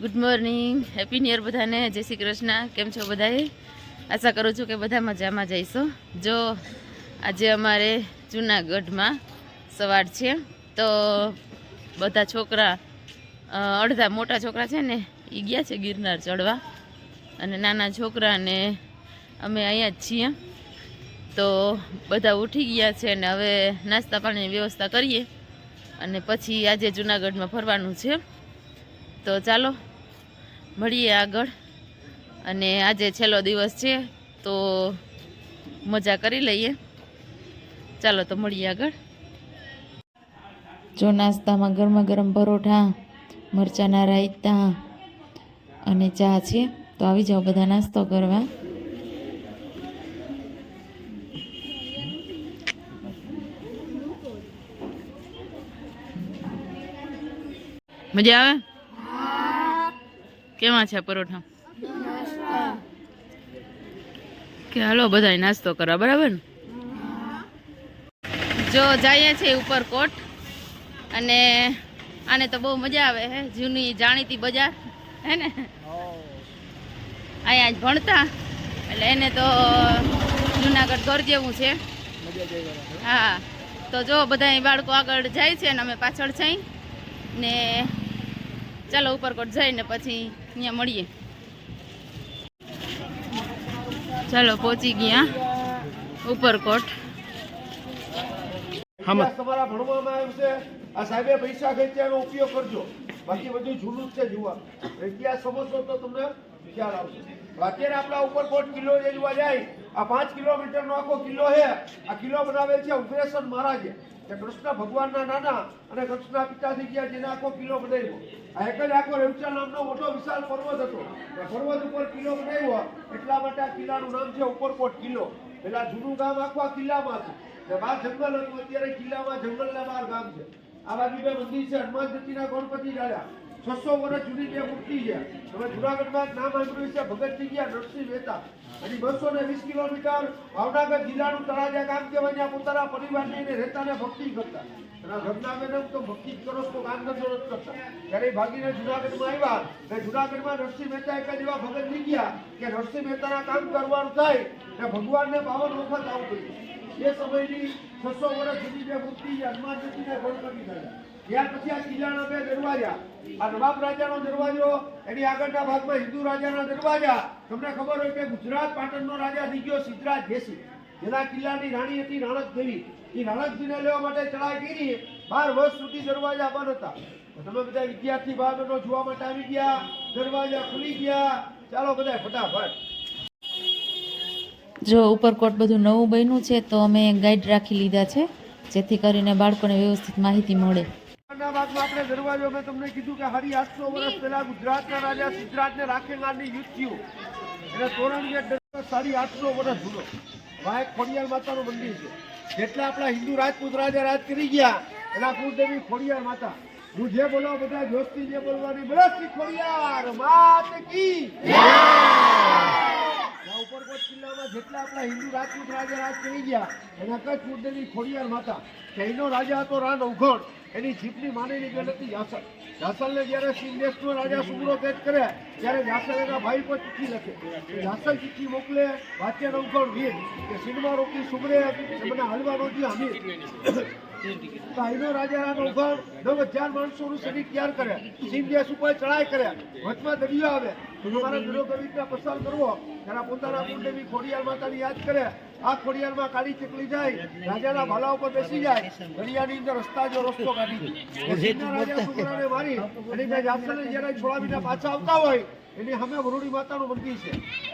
Good morning, happy new year બધાને. જય શ્રી કૃષ્ણ. કેમ છો બધાએ? આશા કરું છું કે બધા મજામાં જઈશો. જો આજે અમારે જૂનાગઢમાં સવાર છે, તો બધા છોકરા અડધા મોટા છોકરા છે ને એ ગયા છે ગિરનાર ચડવા, અને નાના છોકરાને અમે અહીંયા જ છીએ. તો બધા ઉઠી ગયા છે ને હવે નાસ્તા પાણીની વ્યવસ્થા કરીએ અને પછી આજે જૂનાગઢમાં ફરવાનું છે. તો ચાલો મળીએ આગળ, અને આજે છેલ્લો દિવસ છે તો મજા કરી લઈએ. ચાલો તો મળીએ આગળ. જો નાસ્તામાં ગરમા ગરમ પરોઠા, મરચાંના રાયતા અને ચા છે, તો આવી જાઓ બધા નાસ્તો કરવા. મજા આવે? કેવા છે પરોઠા? કે હાલો બધા નાસ્તો કરવા, બરાબર ને? જો જઈએ છીએ ઉપરકોટ, અને આને તો બહુ મજા આવે હે. જૂની જાણીતી બજાર હે ને, અહીંયા જ ભણતા એટલે એને તો જૂનાગઢ ઘર જેવું છે. હા, તો જો બધા બાળકો આગળ જાય છે ને અમે પાછળ છે ને. ચાલો ઉપરકોટ જઈને પછી અહીંયા મળીએ. ચાલો પહોંચી ગયા ઉપરકોટ. તમારા ભણવામાં આવ્યું છે, આ સાહેબે પૈસા ખેંચ્યાનો ઉપયોગ કરજો, બાકી બધું જૂનું જ છે. જોવા ઇતિહાસ સમજશો તો તમને ખ્યાલ આવશે. અત્યારે આપણા ઉપરકોટ કિલ્લો જે જોવા જાય, આ 5 કિલોમીટરનો આખો કિલ્લો છે. આ કિલ્લો બનાવેલ છે ઉગ્રેસન મહારાજે, કે કૃષ્ણ ભગવાનના નાના અને કૃષ્ણના પિતા થઈ ગયા, જેને આખો કિલ્લો બનાવ્યો. આ એક જ આખો રેવચા નામનો મોટો વિશાળ પર્વત હતો. પર્વત ઉપર કિલ્લો બનાવ્યો, એટલા માટે આ કિલ્લાનું નામ છે ઉપરકોટ કિલ્લો. પેલા જૂનું ગામ આખું આ કિલ્લામાં હતું, બહાર જંગલ હતું. અત્યારે કિલ્લામાં જંગલના બહાર ગામ છે. આ બાજુ બે મંદિર છે, હનુમાનજીના ગણપતિ દાદા 600 વર્ષ જૂની બે મૂર્તિ છે. તમે જુનાગઢમાં નામ આપ્યું છે ભગતસિંહ નરસિંહ મહેતા. અને 220 કિલોમીટર ભાવનગર જિલ્લાનું તળાજા ગામ કહેવાય, ત્યાં પોતાના પરિવારની રહેતા ને ભક્તિ કરતા. ઘરના બેન તો ભક્તિ કરો તો કામ ધંધો નથી કરતા. ત્યારે ભાગીને જુનાગઢમાં આવ્યા, અને જુનાગઢમાં નરસિંહ મહેતા એક જ એવા ભગત થઈ ગયા કે નરસિંહ મહેતાના કામ કરવાનું થાય ને ભગવાનને 52 વખત આવું કર્યું. એ સમયની 600 વર્ષ જૂની બે મૂર્તિ હનુમાનજીને ગણપતિ દાદા. ત્યાર પછી આ કિલ્લાના બે દરવાજા, આ નવાબ રાજાનો દરવાજો, એની આગળના ભાગમાં હિન્દુ રાજાના દરવાજા. તમને ખબર હોય કે ગુજરાત પાટણનો રાજા થઈ ગયો સિદ્ધરાજ જયસિંહ, જેના કિલ્લાની રાણી હતી રાણક દેવી. એ રાણકજીને લેવા માટે ચડાઈ કરી, 12 વર્ષ સુધી દરવાજા બંધ હતા. તમે બધા વિદ્યાર્થી ભાઈ બહેનો જોવા માટે આવી ગયા, દરવાજા ખુલી ગયા. ચાલો બધા ફટાફટ. જો ઉપરકોટ બધું નવું બન્યું છે, તો અમે ગાઈડ રાખી લીધા છે, જેથી કરીને બાળકોને વ્યવસ્થિત માહિતી મળે. આપણે દરવાજો મેં તમને કીધું કે હરી 800 વર્ષ પહેલા ગુજરાતના રાજા સિદ્ધરાજને રાખેગારની યુદ્ધ થયું, એને તોરણ જે 850 વર્ષ જૂનો વાય ખોડિયાર માતાનું મંદિર છે. જેટલા આપણા હિન્દુ રાજપૂત રાજા રાજ કરી ગયા, એના કુળદેવી ખોડિયાર માતા. હું જે બોલો બધા જોસ્તી જે બોલવાની, બોલો શ્રી ખોડિયાર માત કી જય. ઉપરકોટ કિલ્લામાં જેટલા આપણા હિન્દુ રાજપૂત રાજા રાજ કરી ગયા, એના કચ્છ કુળદેવી ખોડિયાર માતા. એનો રાજા હતો રા નવઘણ, એની જીપની માનેલી બેન હતી જાસલ. જાસલને જ્યારે સિંધેશનો રાજા સુમરો કેદ કરે, ત્યારે જાસલ એના ભાઈ પર ચિઠ્ઠી લખે. જાસલ ચિઠ્ઠી મોકલે વાચ્ય નવઘણ વીર કે સિંધમાં રોકી સુમરે મને હલવાનો જે હમીર. એનો રાજા રા નવઘણ 9000 માણસોનું સૈનિક તૈયાર કરે, સિંધેશ ઉપર ચડાઈ કરે. વચમાં દરિયો આવે, તો તમારા દરિયો કઈ રીતના પસાર કરવો, ત્યારે પોતાના કુળદેવી ખોડિયાર માતાની યાદ કરે. આ ખોડિયારમાં કાળી ચકલી જાય, રાજાના ભાલા ઉપર બેસી જાય, દરિયાની અંદર રસ્તો કાઢી રાજા સુમરાને મારી. અને જાસલને જ્યારે છોડાવીને પાછા આવતા હોય, એની સામે વરુડી માતાનું મંદિર છે.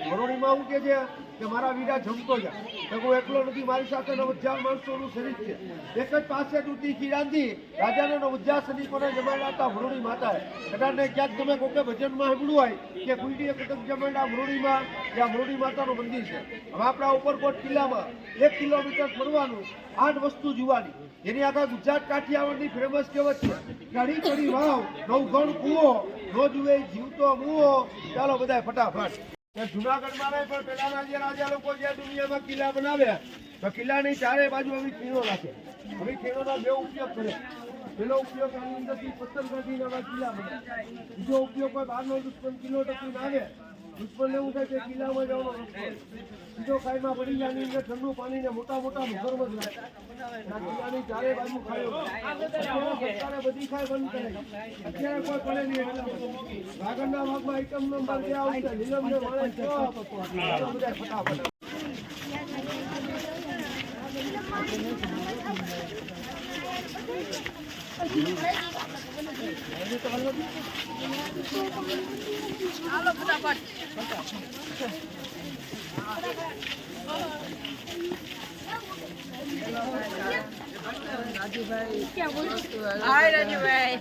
વરુડીમાં એવું કે છે કે મારા વીરા જમતો જા, હું એકલો નથી, મારી સાથે 9000 માણસોનું સૈનિક છે. એક જ પાસે તીખી રાંધી રાજાને 9000 સૈનિકોને જમાડ્યા હતા વરુડી માતાએ. કદાચને ક્યાંક તમે કોઈ ભજનમાં સાંભળ્યું હોય કે કુંડીએ કુટુંબ જમાડ્યા વરુડીમાં, ત્યાં વરુડી માતાનું મંદિર છે. હવે આપણા ઉપરકોટ કિલ્લામાં 1 કિલોમીટર ફરવાનું, 8 વસ્તુ જોવાની. એની આખા ગુજરાત કાઠિયાવાડની ફેમસ કહેવત છે, કડી કડી વાવ નવઘણ કૂવો, નો જુએ જીવતો મૂવો. ચાલો બધા ફટાફટ. જુનાગઢમાં નહીં પણ પેલાના જે રાજા લોકો જે દુનિયામાં કિલ્લા બનાવ્યા, તો કિલ્લાની ચારે બાજુ આવી ખીણો રાખે. હવે ખીણોનો બે ઉપયોગ કરે. પેલો ઉપયોગ આની અંદરથી પથ્થર કાઢીને આવા કિલ્લા બને. બીજો ઉપયોગ કોઈ બહારનો દુશ્મન કિલ્લો ટકીને આવે, દુશ્મનને એવું થાય કે કિલ્લામાં જવાનો રસ્તો. બીજો ખાઈમાં પડી જાય, આની અંદર ઠંડુ પાણીને મોટા મોટા મુખરમદ રાખે. આ કિલ્લાની ચારે બાજુ ખાયો. સરકારે બધી ખાઈ બંધ કરી. અત્યારે કોઈ પડે નહીં. આગળના ભાગમાં આઈટમ નંબર 2 આવશે. નીલમને માણસ બધા ફટાફટ. હાલો ફટાફટ. હાય રાજુભાઈ.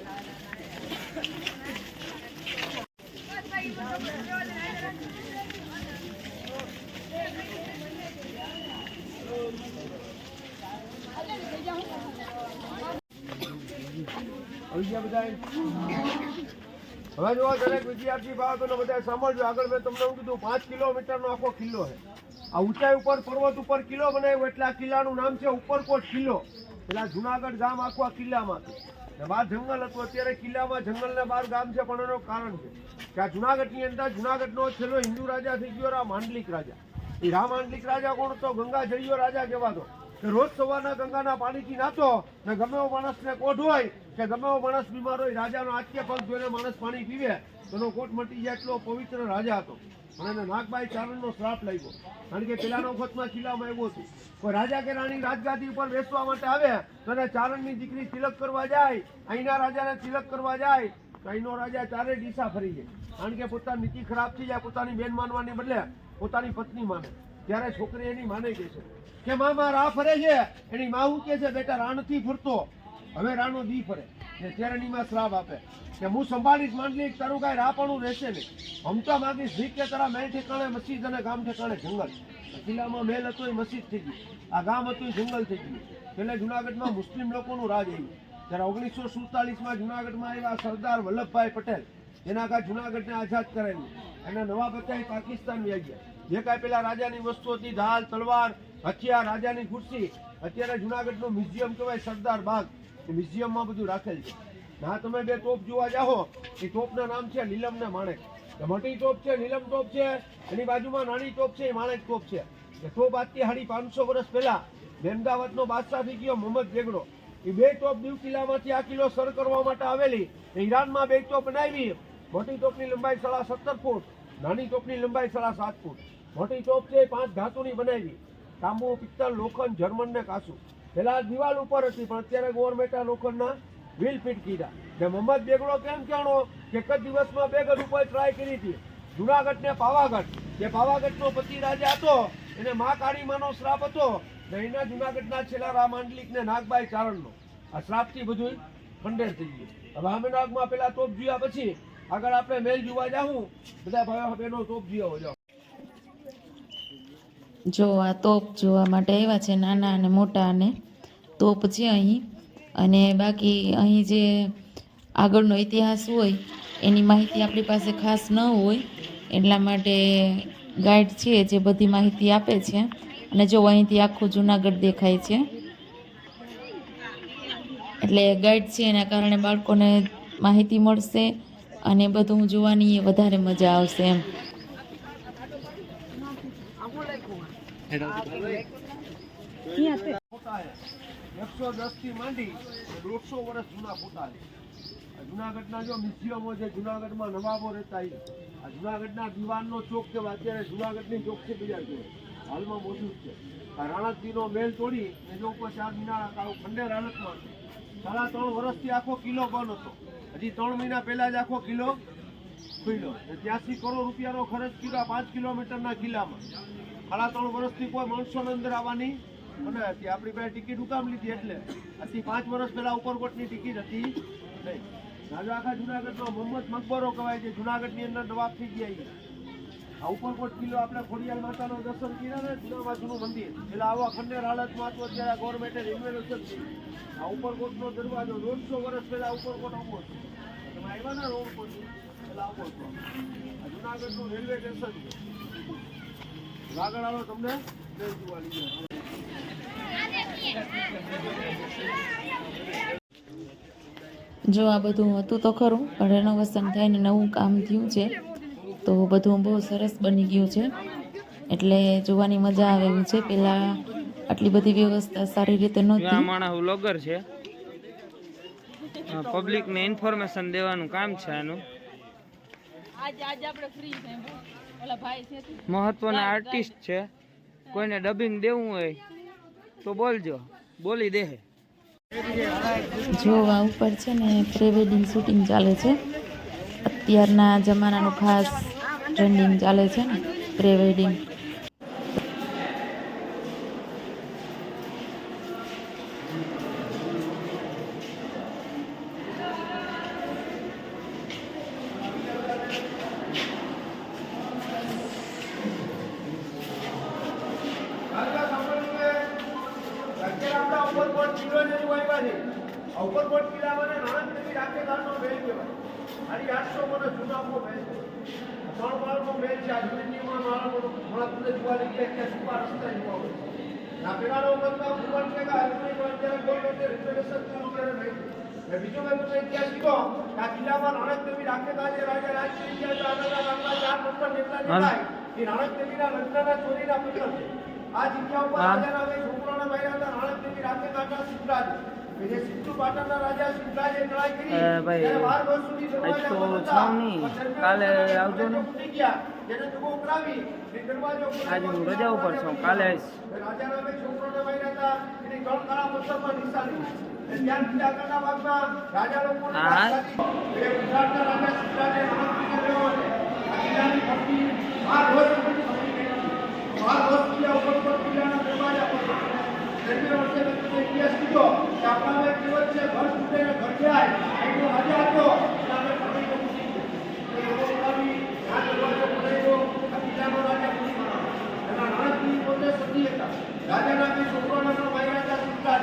હવે જો દરેક વિદ્યાર્થી બાળકોને બધા સાંભળજો. આગળ મેં તમને એવું કીધું 5 કિલોમીટરનો આખો કિલ્લો છે. આ ઊંચાઈ ઉપર પર્વત ઉપર કિલ્લો બનાવ્યો એટલે આ કિલ્લાનું નામ છે ઉપરકોટ કિલ્લો. પેલા જુનાગઢ ગામ આખું આ કિલ્લામાં હતું. બહાર જંગલ હતું. અત્યારે કિલ્લામાં જંગલને બહાર ગામ છે, પણ એનું કારણ છે કે આ જુનાગઢની અંદર જુનાગઢનો છેલ્લો હિન્દુ રાજા થઈ ગયો રા માંડલિક રાજા. એ રા માંડલિક રાજા કોણ હતો? ગંગા જળિયો રાજા કહેવાતો. કે રોજ સવારના ગંગાના પાણીથી નાતો ને ગમે એવો માણસને કોટ હોય કે ગમે એવો માણસ બીમાર હોય, રાજાનો આટકે પગ જોઈને માણસ પાણી પીવે તેનો કોટ મટી જાય. એટલો પવિત્ર રાજા હતો. અને એને નાગબાઈ ચારણનો શ્રાપ લાગ્યો. કારણ કે પેલાના વખતમાં કિલ્લામાં એવું હતું, કોઈ રાજા કે રાણી રાજગાદી ઉપર બેસવા માટે આવે તો એને ચારણની દીકરી તિલક કરવા જાય, અહીંના રાજાને તિલક કરવા જાય તો અહીંનો રાજા ચારે દિશા ફરી જાય. કારણ કે પોતાની નીતિ ખરાબ થઈ જાય. પોતાની બેન માનવાને બદલે પોતાની પત્ની માને. ત્યારે છોકરી એની માને કહે છે કે મામા રા ફરે છે. એની માં શું કહે છે? બેટા રા નથી ફરતો, હવે રાનો દી ફરે. ને ત્યારે એની માં શ્રાપ આપે કે હું સંભાળીશ માંડલિક, તારું કાંઈ રાપણું રહેશે નહીં. હમતા માગીશ ભીખ કે તારા મહેલ ઠેકાણે મસ્જિદ અને ગામ ઠેકાણે જંગલ. કિલ્લામાં મહેલ હતો એ મસ્જિદ થઈ ગઈ, આ ગામ હતું એ જંગલ થઈ ગયું. પેલા જુનાગઢમાં મુસ્લિમ લોકોનું રાજ આવ્યું. ત્યારે 1947માં જુનાગઢમાં આવ્યા સરદાર વલ્લભભાઈ પટેલ, જેના કારણે જુનાગઢને આઝાદ કરાવ્યું. એના નવા બચ્ચા પાકિસ્તાન વ્યા ગયા. જે કાંઈ પેલા રાજાની વસ્તુ હતી, ઢાલ, તલવાર, હથિયાર, રાજાની ખુરશી, અત્યારે જુનાગઢનું મ્યુઝિયમ કહેવાય સરદાર બાગ. એ મ્યુઝિયમમાં બધું રાખેલ છે. હા, તમે બે તોપ જોવા જાઓ, એ તોપના નામ છે નીલમ ને માણેક. મોટી તોપ છે નીલમ તોપ છે, એની બાજુમાં નાની તોપ છે એ માણેક તોપ છે. એ તોપ આજથી 550 વર્ષ પહેલા અમદાવાદનો બાદશાહ થઈ ગયો મોહમ્મદ બેગડો. એ બે તોપ દીવ કિલ્લામાંથી આ કિલ્લો સર કરવા માટે આવેલી. ઈરાનમાં બે તોપ બનાવી. મોટી તોપની લંબાઈ 17.5 ફૂટ, નાની તોપની લંબાઈ 7.5 ફૂટ. મોટી તોપ છે 5 ધાતુની બનાવી, તાંબુ, પિત્તળ, લોખંડ, જર્મન ને કાસુ. પેલા દિવાલ ઉપર હતી, પણ અત્યારે ગવર્મેન્ટે લોખંડના વ્હીલ ફિટ કીધા. ને મોહમ્મદ બેગડો કેમ કહેવાનો કે એક જ દિવસમાં 2 ગઢ ઉપર ટ્રાય કરી હતી, જુનાગઢ ને પાવાગઢ. જે પાવાગઢનો પતિ રાજા હતો એને મા કાળીમાનો શ્રાપ હતો ને એના જુનાગઢના છેલ્લા રા માંડલિક ને નાગબાઈ ચારણનો આ શ્રાપથી બધું ખંડેર થઈ ગયું. હવે અમે નાગમાં પેલા તોપ જોયા પછી આગળ આપણે મેલ જોવા જાઉં. બધા ભાઈઓ બહેનો તોપ જોવા જાઓ. જો આ તોપ જોવા માટે આવ્યા છે, નાના અને મોટા અને તોપ છે અહીં. અને બાકી અહીં જે આગળનો ઇતિહાસ હોય એની માહિતી આપણી પાસે ખાસ ન હોય, એટલા માટે ગાઈડ છે જે બધી માહિતી આપે છે. અને જો અહીંથી આખું જુનાગઢ દેખાય છે, એટલે ગાઈડ છે એના કારણે બાળકોને માહિતી મળશે અને બધું જોવાની વધારે મજા આવશે એમ. 110 થી માંડી 150 વર્ષ જૂના ફોટા છે. જુનાગઢના જો મ્યુઝિયમો છે, જુનાગઢમાં નવાબો રહેતા. આ જુનાગઢના દિવાનનો ચોક છે, અત્યારે જુનાગઢની ચોક છે બીજા છે, હાલમાં મોજૂદ છે. આ રાણકજીનો મેલ તોડી ને જો ઉપર 4 મિનારા ખંડેર હાલતમાં છે. 3.5 વર્ષથી આખો કિલ્લો બંધ હતો. હજી 3 મહિના પહેલા જ આખો કિલ્લો ખુલ્યો. 83 કરોડ રૂપિયાનો ખર્ચ કર્યો 5 કિલોમીટરના કિલ્લામાં. 3.5 વર્ષથી કોઈ માણસોને અંદર આવવાની મને હતી. આપણી પાસે ટિકિટ ઉકામ લીધી એટલે આજથી 5 વર્ષ પહેલા ઉપરકોટની ટિકિટ હતી નહીં. રાજા આખા જુનાગઢનો મોહમ્મદ મકબરો કહેવાય છે. જુનાગઢની અંદર નવાબ થઈ ગયા. આ ઉપરકોટ કિલ્લો આપણે ખોડિયાર માતાનો દર્શન કર્યા ને, જૂનામાં જૂનું મંદિર. એટલે આવા ખંડેર હાલતમાં તો અત્યારે ગવર્મેન્ટે રિનોવેશન કર્યું. આ ઉપરકોટનો દરવાજો 150 વર્ષ પહેલા ઉપરકોટ આવો છે. તમે આવ્યા ને રોડ પર એટલે આવો છો. આ જુનાગઢનું રેલવે સ્ટેશન છે. આગળ આવો તમને ટ્રેન જોવા લઈ જાય. જો આ બધું હતું તો ખરું, પણ રેનોવેશન થઈને નવું કામ થયું છે તો બધું બહુ સરસ બની ગયું છે, એટલે જોવાની મજા આવે એવું છે. પહેલાં આટલી બધી વ્યવસ્થા સારી રીતે નહોતી. માણસ વ્લોગર છે, પબ્લિકને ઇન્ફોર્મેશન દેવાનું કામ છે આનું. મહત્વના આર્ટિસ્ટ છે, કોઈને ડબિંગ દેવું હોય તો બોલજો, બોલી દે. જો આ ઉપર છે ને પ્રી વેડિંગ શૂટિંગ ચાલે છે. અત્યારના જમાનાનું ખાસ ટ્રેન્ડિંગ ચાલે છે ને પ્રી વેડિંગ. ઉપરકોટ કિલ્લામાં નાણાકીય રાખેદારનો મહેલ કહેવાય. આની 800 વર્ષ જૂનો મહેલ છે. 3 માળનો મહેલ છે. આ જૂનીમાં માળનો મળતું જોવા લઈએ કે સુપા રસ્તા જોવા મળે. ના પેલાનો મતલબ ભૂગોળ કે આધુનિક અત્યારે ગોલ્ડ એટલે રિઝર્વેશન થયું ત્યારે નહીં. ને બીજો મેં તમને ઇતિહાસ કીધો આ કિલ્લામાં નાણાકીય રાખેદાર જે રાજા રાજસિંહ જે આગળના ગામના 4 નંબર જેટલા દેખાય એ નાણાકીયના લગ્નના ચોરીના પત્ર છે. આ જગ્યા ઉપર રાજાના બે છોકરાના ભાઈ હતા નાણાકીય રાખેદારના સિદ્ધરાજ. કાલે આવજો ને, આજે હું રજા ઉપર છું, કાલે આવીશ. ઇતિહાસ કીધો કે આપણા એક દિવસ છે ઘર તૂટે ને ઘર જાય એટલો રાજા હતો આપણે ઘણી બધી રાજાના બે છોકરાના પણ ભાઈ રાજા સિદ્ધરાજ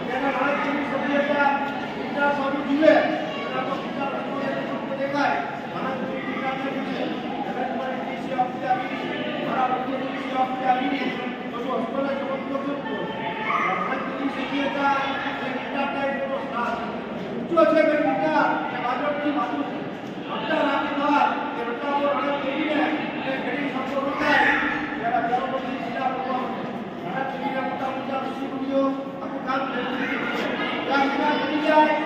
જેના નાણાકીય સભ્ય હતા પિતા સ્વામી જીવે એના તો પિતા રત્નો દેખાય નાણાકીય પિતાને પૂછે જગતમાં ઈશ્વર આપી આવી મારા વચ્ચે ઈશ્વર આપી આવી બધું હસપોલા ચમકતો કરતો નાણાકીય સભ્યતા એ પિતાના એનો સાથ ઊંચો છે કે પિતા કે બાજુની બાજુ હપ્તા રાખી બહાર કે રતાવો રાણા દેવીને એ ઘણી સંતો રોકાય ત્યારે ગર્ભવતી શિલા ભગવાન રાણા દેવીના મોટા મોટા ઋષિમુનિઓ આખું કામ ત્યાં વિના કરી જાય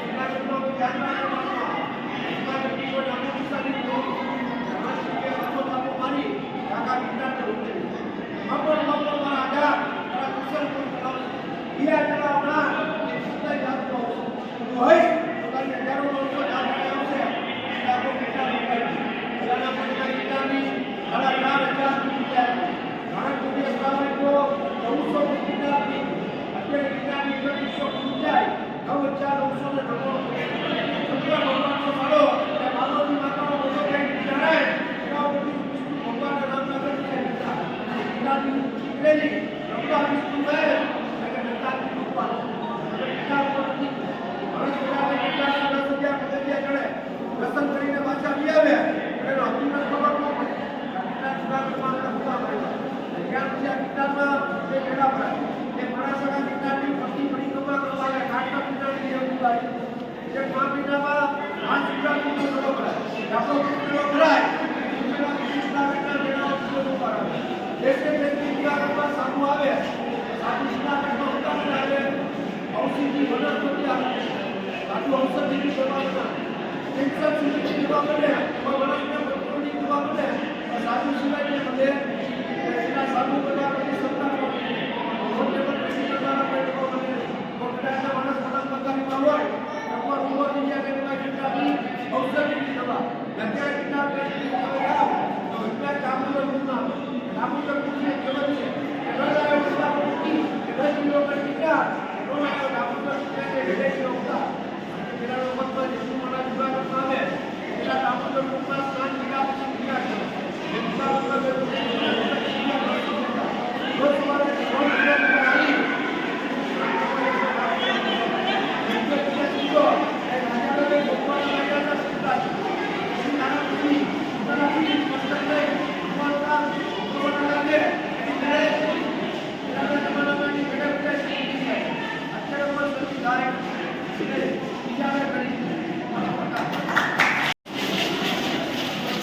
એના કેટલો ધ્યાન રાખવામાં એના કેટલી કોઈ નામો નિશાની રાણા દેવીએ આખો તાપો મારી કાકા પિતાને રોકે માપણ મારા આધાર મારા કુશલ કોઈ બનાવે બીયા જણા હમણાં એ સિદ્ધાઈ જાતનો હોય પોતાની હજારો વર્ષો જાતે આવશે આખો પિતા રોકાય પહેલાના પૈસા પિતાની સાડા 4,000 રૂપિયા ઘણા કોઈ સ્થાને તો 900 પિતાની અત્યારે પિતાની 2100 પૂરી જાય 9,999 ભગવાનનો સારો એ માનવની માતાનો બધો કંઈક જણાય એના બધી વિષ્ણુ ભગવાનના નામના કરી પિતાની નીકળેલી રમતા વિષ્ણુ કહે કે નતાની રૂપા પિતા ઉપર નથી માણસ પોતાને પિતાના 10,000 પગથિયા ચડે દર્શન કરીને પાછા બી આવે એનો હકીકત ખબર ન પડે પિતા જુનાગઢમાં રમતા પડે ત્યાં પછી આ પિતામાં એ ભેગા પડે એ માણસના પિતાની પત્ની પરિક્રમા કરવા આવે કાટના પિતાની જેવું થાય જે મા પિતામાં આ પિતાનું કરવો પડે આપણો પુત્ર કરાય પુત્રના વિશેષતા બેટા બેટા પુત્રો કરાવે દેશે દેશની જુનાગઢમાં સાધુ આવે સાધુ જુનાગઢમાં ઉતાર આવે ઔષધિ વનસ્પતિ આવે સાધુ ઔષધિની સેવા કરે કેન્સર સુધી સેવા કરે વનસ્પતિ પત્રોની સેવા કરે સાધુ સિવાય બધે એના સાધુ બધા બધી સત્તા મોટે મોટે સિદ્ધાંતના પ્રયોગો કરે મોટાના માણસ પોતાના પ્રકારની હોય અથવા રૂમો દુનિયા કેવા કેટલાની ઔષધિની સેવા અત્યારે કિતાબ કરી જાવ તો એટલે કામનો રૂમના કામનો પૂછે કેવું છે ઘણા બધા પૂછી કે 10 કિલો કરી ગયા રોજ કામનો પૂછે કે 2 કિલો હતા પેલાનો મતલબ જેટલું મને જુનાગઢમાં આવે પેલા કામનો રૂમમાં સ્નાન કર્યા પછી ક્રિયા કરે એટલા મતલબ રોજ સવારે 3 કિલોમીટર આવી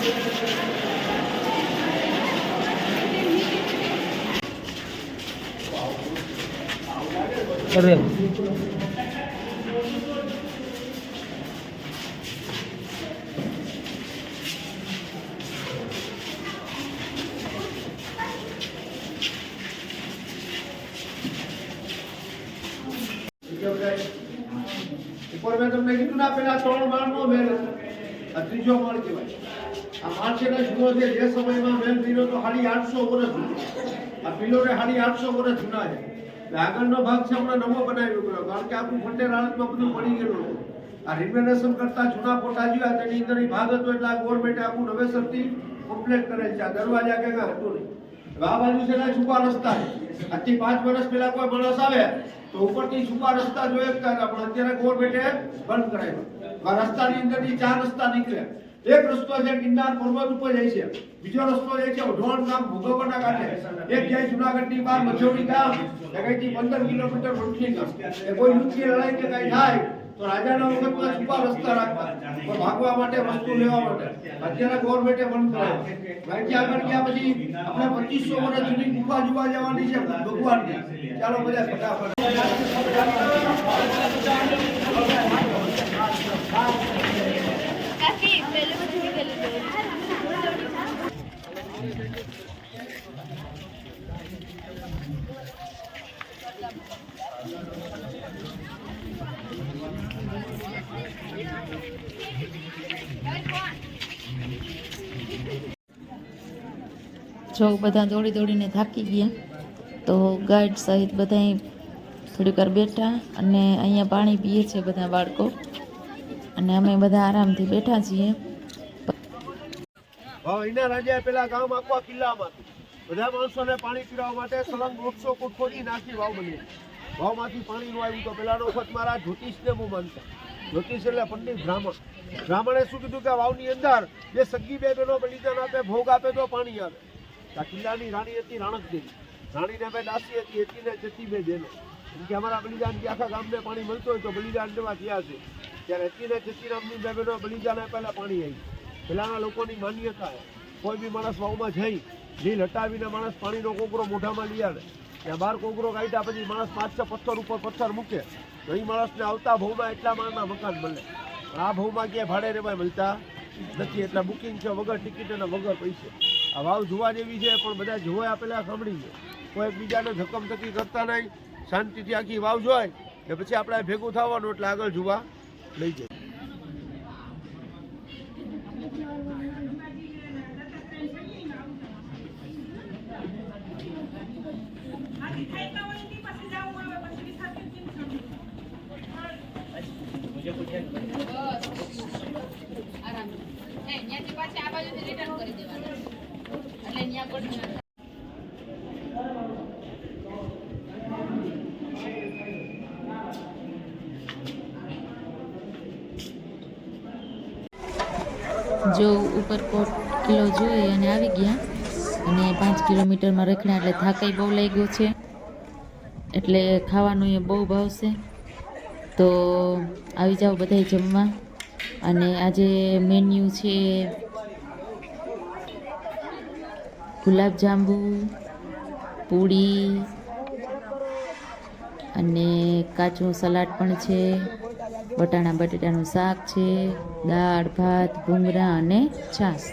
અરે ઉપર મેં તમને કીધું ના પેલા 3 માળનો મહેલ હતો. આ ત્રીજો માળ કહેવાય. આ માળ છે ને જૂનો છે. જે સમયમાં મહેલ બન્યો તો 850 વર્ષ જૂનો. આ પિલોરે 850 વર્ષ જૂના છે. એટલે આગળનો ભાગ છે હમણાં નવો બનાવ્યો ગયો, કારણ કે આખું ખંડેર હાલતમાં બધું પડી ગયેલું હતું. આ રિનોવેશન કરતા જૂના ફોટા જોયા તેની અંદર ભાગ હતો, એટલે આ ગવર્મેન્ટે આખું નવેસરથી કમ્પ્લીટ કરેલ છે. આ દરવાજા કે કાંઈ હતું નહીં. આ બાજુ છે ને છુપા રસ્તા છે. આજથી 5 વર્ષ પહેલા કોઈ માણસ આવે તો ઉપરથી છુપા રસ્તા જોઈ શકતા હતા, પણ અત્યારે ગવર્મેન્ટે બંધ કરાવ્યો. આ રસ્તાની અંદરથી 4 રસ્તા નીકળ્યા. એક રસ્તો છે ગિરનાર પર્વત ઉપર જાય છે, બીજો રસ્તો જાય છે ઉઢોણ ગામ ભોગવવાના કાંઠે, એક જાય જુનાગઢની બહાર મજોડી ગામ, કઈથી 15 કિલોમીટર વંથલી ગામ. એ કોઈ યુદ્ધની લડાઈ કે કઈ થાય તો રાજાના વખતમાં છુપા રસ્તા રાખતા, પણ ભાગવા માટે, વસ્તુ લેવા માટે. અત્યારે ગવર્મેન્ટે બંધ કરાવ્યો. અહીંથી આગળ ગયા પછી આપણે 2500 વર્ષ જૂની ગુફા જોવા જવાની છે ભગવાનની. ચાલો બધા ફટાફટ. જો બધા દોડી દોડીને થાકી ગયા, તો ગાઈડ સહિત બધા થોડીક વાર બેઠા અને અહીંયા પાણી પીએ છે બધા બાળકો, અને અમે બધા આરામથી બેઠા છીએ. અહીંના રાજાએ પેલા ગામ આખા કિલ્લામાં બધા માણસોને પાણી પીવડાવવા માટે સળંગ 100 ફૂટ ખોદી નાખી વાવ બની. વાવમાંથી પાણીનું આવ્યું તો પેલાનો વખત મારા જ્યોતિષને બહુ માનતા. જ્યોતિષ એટલે પંડિત બ્રાહ્મણ. બ્રાહ્મણે શું કીધું કે વાવની અંદર જે સગી બે બહેનો બલિદાન આપે, ભોગ આપે તો પાણી આવે. આ કિલ્લાની રાણી હતી રાણકદેવી. રાણીને બે દાસી હતી, એટલીને જતી બે બહેનો. કેમ કે અમારા બલિદાનથી આખા ગામને પાણી મળતું હોય તો બલિદાન દેવા થયા છે. ત્યારે એટલીને જતી નામની બે બહેનો બલિદાન આપેલા પાણી આવી. પેલાના લોકોની માન્યતા કોઈ બી માણસ વાવમાં જઈ લીલ હટાવીને માણસ પાણીનો કોગરો મોઢામાં લઈ આવે. ત્યાં બહાર કોગરો કાઢ્યા પછી માણસ 5-6 પથ્થર ઉપર પથ્થર મૂકે તો એ માણસને આવતા ભાવમાં એટલા માળના મકાન મળે. આ ભાવમાં ક્યાંય ભાડે રેવાય મળતા નથી. એટલે બુકિંગ છે વગર ટિકિટ અને વગર પૈસે. આ વાવ જોવા જેવી છે, પણ બધા જોવા આપેલા સાંભળી છે. કોઈ એકબીજાને ધક્કમ ધક્કી કરતા નહીં, શાંતિથી આખી વાવ જોય કે પછી આપણે ભેગું થવાનું એટલે આગળ જોવા લઈ જાય. જો ઉપરકોટ કિલ્લો જોઈ અને આવી ગયા, અને 5 કિલોમીટરમાં રખડ્યા એટલે થાકાઈ બહુ લાગ્યો છે, એટલે ખાવાનું એ બહુ ભાવશે. તો આવી જાઓ બધાય જમવા. અને આજે મેન્યુ છે ગુલાબજાંબુ, પૂરી અને કાચું સલાડ પણ છે, વટાણા બટેટાનું શાક છે, દાળ ભાત ભૂંગળા અને છાશ.